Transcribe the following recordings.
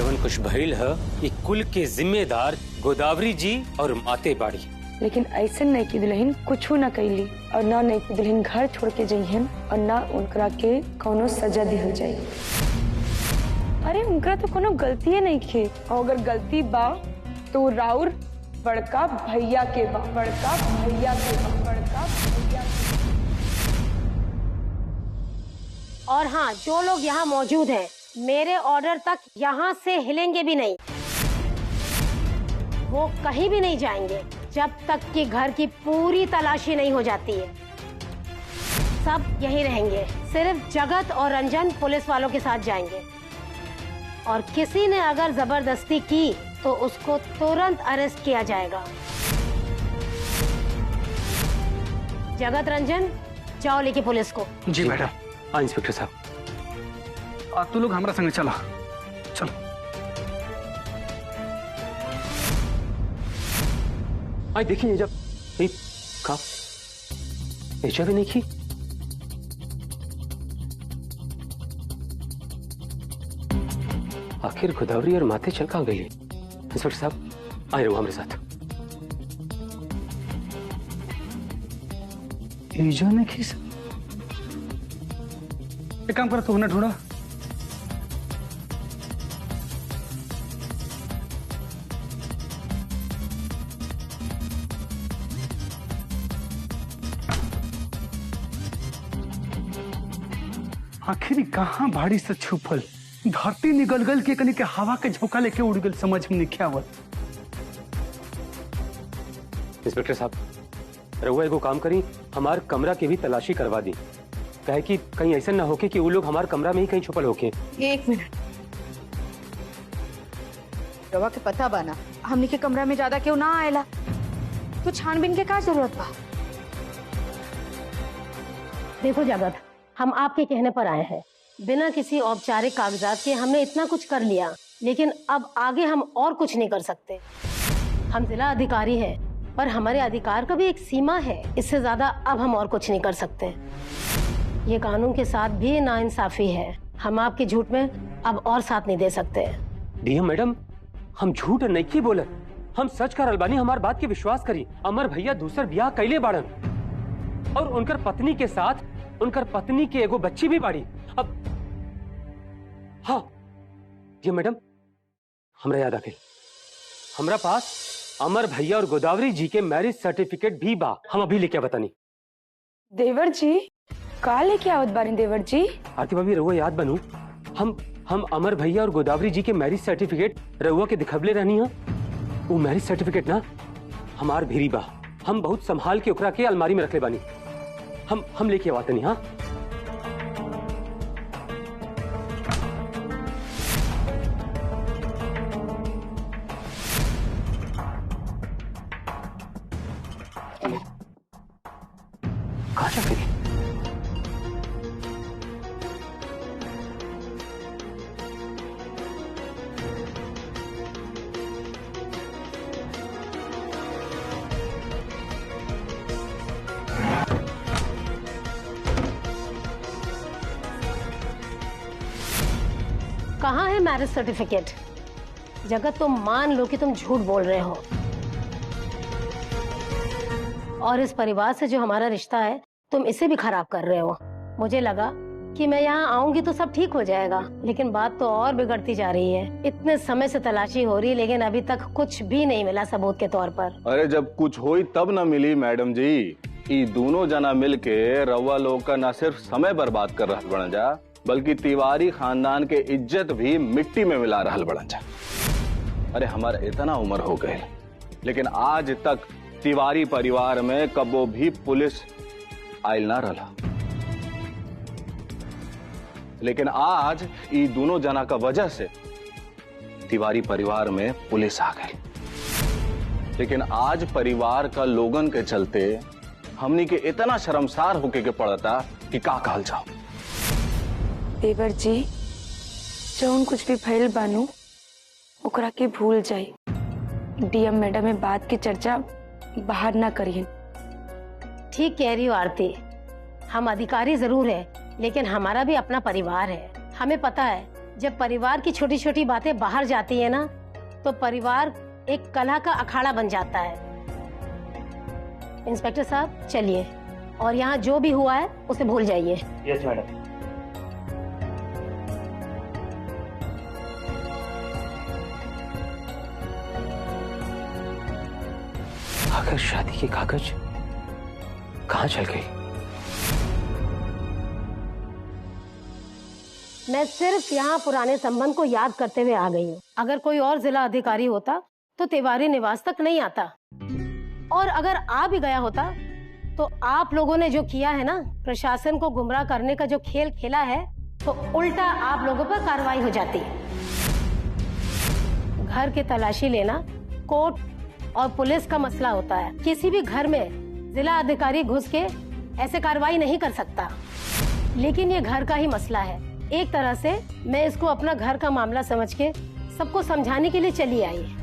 जवन कुछ भइल है ये कुल के जिम्मेदार गोदावरी जी और माते बाड़ी। लेकिन ऐसे नहीं की दुल्हन कुछ न कैली और न नहीं की दुल्हन घर छोड़ के जइहन और न उनकरा के कोनो सजा दिहल जाई। अरे उनकरा तो कोनो गलती नहीं खे और अगर गलती बा तो राउर बड़का भैया के बा, बड़का भैया के बा, बड़का भैया के बा। और हाँ, जो लोग यहाँ मौजूद हैं मेरे ऑर्डर तक यहाँ से हिलेंगे भी नहीं। वो कहीं भी नहीं जाएंगे जब तक कि घर की पूरी तलाशी नहीं हो जाती है। सब यहीं रहेंगे, सिर्फ जगत और रंजन पुलिस वालों के साथ जाएंगे और किसी ने अगर जबरदस्ती की तो उसको तुरंत अरेस्ट किया जाएगा। जगत, रंजन, जाओ लेके पुलिस को। जी मैडम। हाँ इंस्पेक्टर साहब, तू लोग हमारा संग चला। चलो। आई देखिए जब का ऐसा भी नहीं की। आखिर गोदावरी और माते चल कहाँ गई? इंस्पेक्टर साहब आए रहो हमारे साथ। ने खीस एक काम कर, तू उन्हें ढूंढा। आखिर कहाँ भाड़ी से छुपल, धरती निगल गल के कनी के हवा के झोंका लेके उड़ गल, समझ में नहीं आवत। इंस्पेक्टर साहब रहुआ एगो काम करी, हमार कमरा की भी तलाशी करवा दी, कहे कि कहीं ऐसा ना होके कि वो लोग हमारे कमरा में ही कहीं छुपल होके। एक मिनट, रवा के पता बाना हमनी के कमरा में ज्यादा क्यों ना आएला, तो छानबीन के का जरूरत बा? देखो जगत, हम आपके कहने पर आए हैं, बिना किसी औपचारिक कागजात के हमने इतना कुछ कर लिया, लेकिन अब आगे हम और कुछ नहीं कर सकते। हम जिला अधिकारी हैं, पर हमारे अधिकार का भी एक सीमा है, इससे ज्यादा अब हम और कुछ नहीं कर सकते। ये कानून के साथ भी नाइंसाफी है, हम आपके झूठ में अब और साथ नहीं दे सकते। डीएम मैडम, हम झूठ नहीं की बोले, हम सच कर अलबानी, हमार बात के विश्वास करी। अमर भैया दूसर ब्याह कैले बाड़न और उनकर पत्नी के साथ उनकर पत्नी के एगो बच्ची भी बाड़ी। अब हाँ जी मैडम, हमरा याद आ गई, हमरा पास अमर भैया और गोदावरी जी के मैरिज सर्टिफिकेट भी बा, हम अभी लेके बतानी। देवर जी का लेके आवत बानी? देवर जी आरती भाभी रहुआ याद बनू, हम अमर भैया और गोदावरी जी के मैरिज सर्टिफिकेट रहुआ के दिखबले रहनी है। वो मैरिज सर्टिफिकेट ना हमार भीरी बा, हम बहुत संभाल के ओकरा के अलमारी में रखले बानी, हम लेके आवत नहीं। हाँ कहाँ जा गई? कहाँ है मैरिज सर्टिफिकेट? जगत, तुम मान लो कि तुम झूठ बोल रहे हो और इस परिवार से जो हमारा रिश्ता है तुम इसे भी खराब कर रहे हो। मुझे लगा कि मैं यहाँ आऊंगी तो सब ठीक हो जाएगा, लेकिन बात तो और बिगड़ती जा रही है। इतने समय से तलाशी हो रही, लेकिन अभी तक कुछ भी नहीं मिला सबूत के तौर पर। अरे जब कुछ हुई तब न मिली मैडम जी। ये दोनों जना मिलके रवा लोग का न सिर्फ समय बर्बाद कर रहल बन जा, बल्कि तिवारी खानदान के इज्जत भी मिट्टी में मिला रहल बन जा। अरे हमारा इतना उम्र हो गए, लेकिन आज तक तिवारी परिवार में कबो भी पुलिस आयल ना रहा, लेकिन आज ये दोनों जना का वजह से तिवारी परिवार में पुलिस आ गई। लेकिन आज परिवार का लोगन के चलते हमनी के इतना शर्मसार होके के पड़ता कि का कहल जाओ। देवर जी जौन कुछ भी भइल बानू ओकरा के भूल जाई। डीएम मैडम में बात की चर्चा बाहर ना करिए। ठीक कह रही हो आरती, हम अधिकारी जरूर है, लेकिन हमारा भी अपना परिवार है। हमें पता है जब परिवार की छोटी छोटी बातें बाहर जाती है ना, तो परिवार एक कलह का अखाड़ा बन जाता है। इंस्पेक्टर साहब चलिए, और यहाँ जो भी हुआ है उसे भूल जाइए। Yes madam. आखिर शादी के कागज कहाँ चल गई? मैं सिर्फ यहाँ पुराने संबंध को याद करते हुए आ गई हूँ। अगर कोई और जिला अधिकारी होता तो तिवारी निवास तक नहीं आता, और अगर आ भी गया होता तो आप लोगों ने जो किया है ना, प्रशासन को गुमराह करने का जो खेल खेला है, तो उल्टा आप लोगों पर कार्रवाई हो जाती। घर की तलाशी लेना कोर्ट और पुलिस का मसला होता है। किसी भी घर में जिला अधिकारी घुस के ऐसे कार्रवाई नहीं कर सकता, लेकिन ये घर का ही मसला है। एक तरह से मैं इसको अपना घर का मामला समझ के सबको समझाने के लिए चली आई।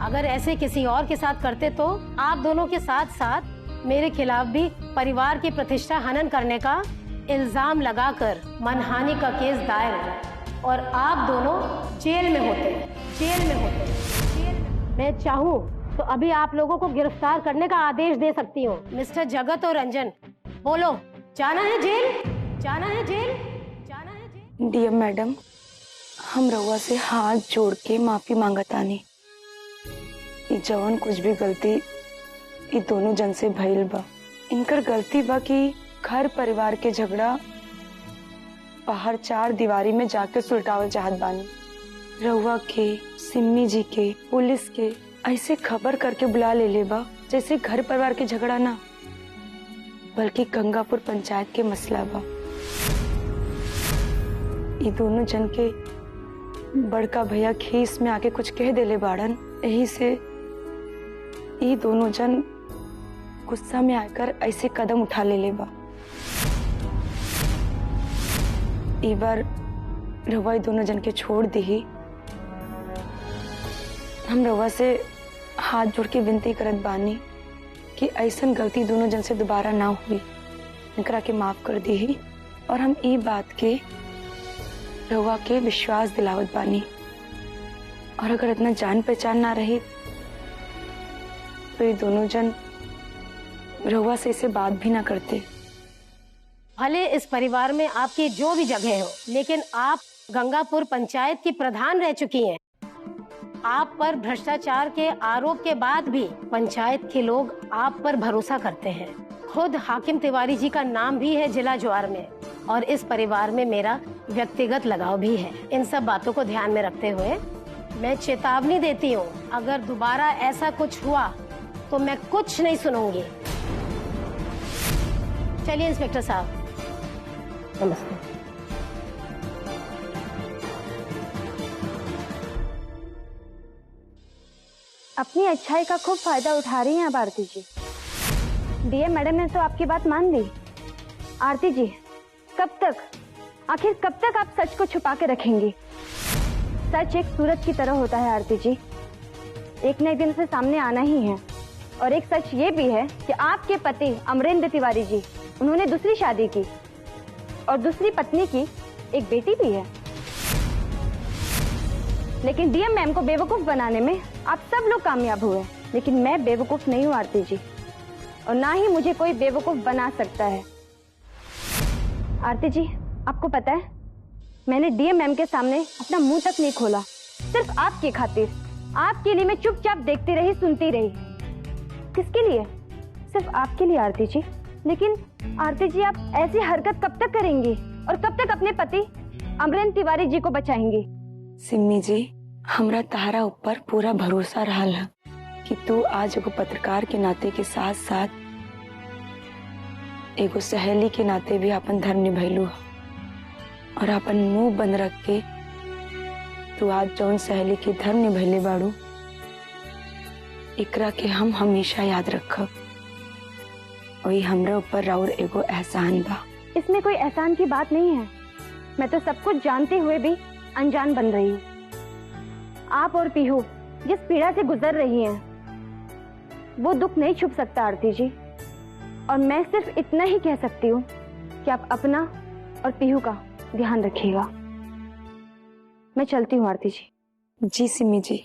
अगर ऐसे किसी और के साथ करते तो आप दोनों के साथ साथ मेरे खिलाफ भी परिवार की प्रतिष्ठा हनन करने का इल्जाम लगाकर मनहानि का केस दायर हो और आप दोनों जेल में होते। मैं चाहूँ तो अभी आप लोगों को गिरफ्तार करने का आदेश दे सकती हूँ। मिस्टर जगत और रंजन, बोलो, जाना है जेल? जाना है जेल? जाना है जेल? डीएम मैडम, हम रउआ से हाथ जोड़ के माफी मांगतानी। ई जवन कुछ भी गलती ई दोनों जन से भइल बा, इनकर गलती बा कि घर परिवार के झगड़ा बाहर चार दीवारी में जाके सुलटावल चाहत बानी। रउआ के, सिम्मी जी के, पुलिस के ऐसे खबर करके बुला ले बा जैसे घर परिवार के झगड़ा ना, बल्कि गंगापुर पंचायत के मसला बा। ये दोनों जन के बड़का भैया खीस में आके कुछ कह देले बाड़न, यही से ये दोनों जन गुस्सा में आकर ऐसे कदम उठा ले बा। एक बार रवा दोनों जन के छोड़ दी। हम रवा से हाथ जोड़ के विनती करत बानी कि ऐसन गलती दोनों जन से दोबारा ना हुई, इनकरा के माफ कर दी। और हम ये बात के रवा के विश्वास दिलावत बानी, और अगर इतना जान पहचान ना रही तो ये दोनों जन रवा से इसे बात भी ना करते। भले इस परिवार में आपकी जो भी जगह हो, लेकिन आप गंगापुर पंचायत की प्रधान रह चुकी हैं। आप पर भ्रष्टाचार के आरोप के बाद भी पंचायत के लोग आप पर भरोसा करते हैं। खुद हाकिम तिवारी जी का नाम भी है जिला ज्वार में, और इस परिवार में मेरा व्यक्तिगत लगाव भी है। इन सब बातों को ध्यान में रखते हुए मैं चेतावनी देती हूँ, अगर दोबारा ऐसा कुछ हुआ तो मैं कुछ नहीं सुनूंगी। चलिए इंस्पेक्टर साहब, नमस्ते। अपनी अच्छाई का खूब फायदा उठा रही हैं आप आरती जी। डीएम मैडम ने तो आपकी बात मान ली। आरती जी, कब तक, आखिर कब तक आप सच को छुपा के रखेंगी? सच एक सूरज की तरह होता है आरती जी, एक न एक दिन से सामने आना ही है। और एक सच ये भी है कि आपके पति अमरेंद्र तिवारी जी, उन्होंने दूसरी शादी की और दूसरी पत्नी की एक बेटी भी है। लेकिन डीएम मैम को बेवकूफ बनाने में आप सब लोग कामयाब हुए, लेकिन मैं बेवकूफ नहीं हूँ आरती जी, और ना ही मुझे कोई बेवकूफ बना सकता है। आरती जी, आपको पता है मैंने डीएम मैम के सामने अपना मुंह तक नहीं खोला, सिर्फ आपकी खातिर। आपके लिए मैं चुपचाप देखती रही, सुनती रही। किसके लिए? सिर्फ आपके लिए आरती जी। लेकिन आरती जी, आप ऐसी हरकत कब तक करेंगी और कब तक अपने पति अमरेंद्र तिवारी जी को बचाएंगी? सिम्मी जी, हमरा तारा ऊपर पूरा भरोसा रहा है कि तू आज एगो पत्रकार के नाते के साथ साथ एगो सहेली के नाते भी अपन धर्म निभैलू, और अपन मुंह बंद रख के तू आज जौन सहेली के धर्म निभैले बाड़ू, एकरा के हम हमेशा याद रखब। वही हमरा ऊपर राउर एगो एहसान बा। इसमें कोई एहसान की बात नहीं है। मैं तो सब कुछ जानते हुए भी अनजान बन रही हूँ। आप और पीहू जिस पीड़ा से गुजर रही हैं, वो दुख नहीं छुप सकता आरती जी। और मैं सिर्फ इतना ही कह सकती हूँ कि आप अपना और पीहू का ध्यान रखिएगा। मैं चलती हूँ आरती जी। जी सिमी जी।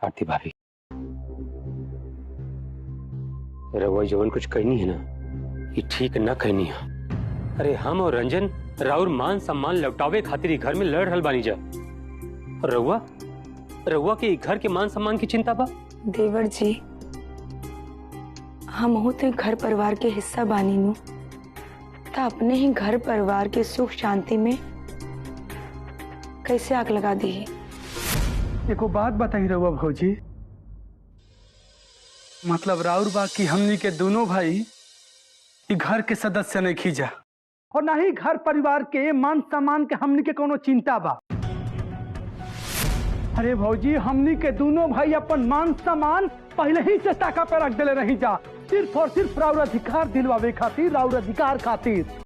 आरती भाभी, रवा जवन कुछ कहनी है ना, ये ठीक ना कहनी है। अरे हम और रंजन राउर मान सम्मान लौटावे खातिर ही घर में लड़ रहल बानी जा। रउआ रउआ के घर के मान सम्मान की चिंता बा? देवर जी, हम होते घर परिवार के हिस्सा बानी नु, तो अपने ही घर परिवार के सुख शांति में कैसे आग लगा दी है। एको बात बताई रहुआ भौजी, मतलब राउर बा कि हमनी के दोनों भाई ई घर के सदस्य नहीं खींचा और ना ही घर परिवार के मान सम्मान के हमनी के कोनो चिंता बा। अरे भौजी, हमनी के दोनों भाई अपन मान सम्मान पहले ही से टाका पे रख देले रही जा, सिर्फ और सिर्फ राउर अधिकार दिलवावे खातिर, राउर अधिकार खातिर।